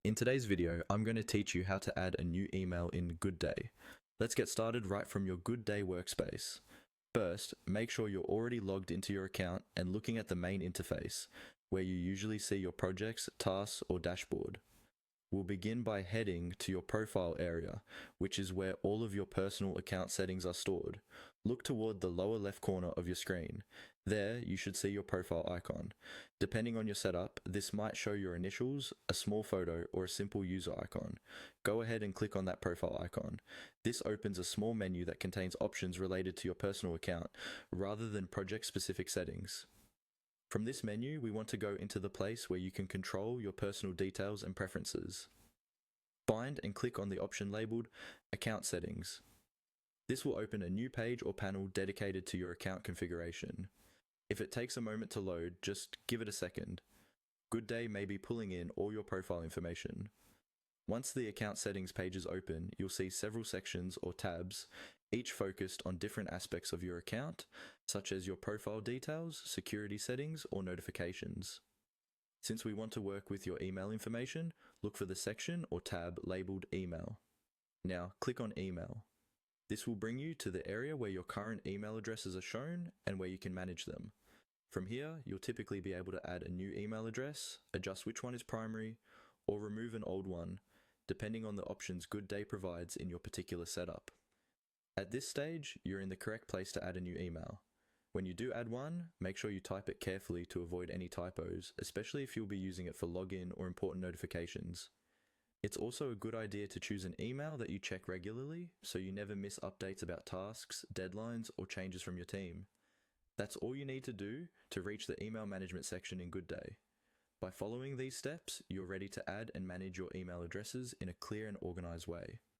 In today's video, I'm going to teach you how to add a new email in Goodday. Let's get started right from your Goodday workspace. First, make sure you're already logged into your account and looking at the main interface, where you usually see your projects, tasks, or dashboard. We'll begin by heading to your profile area, which is where all of your personal account settings are stored. Look toward the lower left corner of your screen. There, you should see your profile icon. Depending on your setup, this might show your initials, a small photo, or a simple user icon. Go ahead and click on that profile icon. This opens a small menu that contains options related to your personal account, rather than project-specific settings. From this menu, we want to go into the place where you can control your personal details and preferences. Find and click on the option labeled Account Settings. This will open a new page or panel dedicated to your account configuration. If it takes a moment to load, just give it a second. Goodday may be pulling in all your profile information. Once the account settings page is open, you'll see several sections or tabs, each focused on different aspects of your account, such as your profile details, security settings, or notifications. Since we want to work with your email information, look for the section or tab labeled Email. Now, click on Email. This will bring you to the area where your current email addresses are shown and where you can manage them. From here, you'll typically be able to add a new email address, adjust which one is primary, or remove an old one, depending on the options Goodday provides in your particular setup. At this stage, you're in the correct place to add a new email. When you do add one, make sure you type it carefully to avoid any typos, especially if you'll be using it for login or important notifications. It's also a good idea to choose an email that you check regularly, so you never miss updates about tasks, deadlines, or changes from your team. That's all you need to do to reach the email management section in Goodday. By following these steps, you're ready to add and manage your email addresses in a clear and organized way.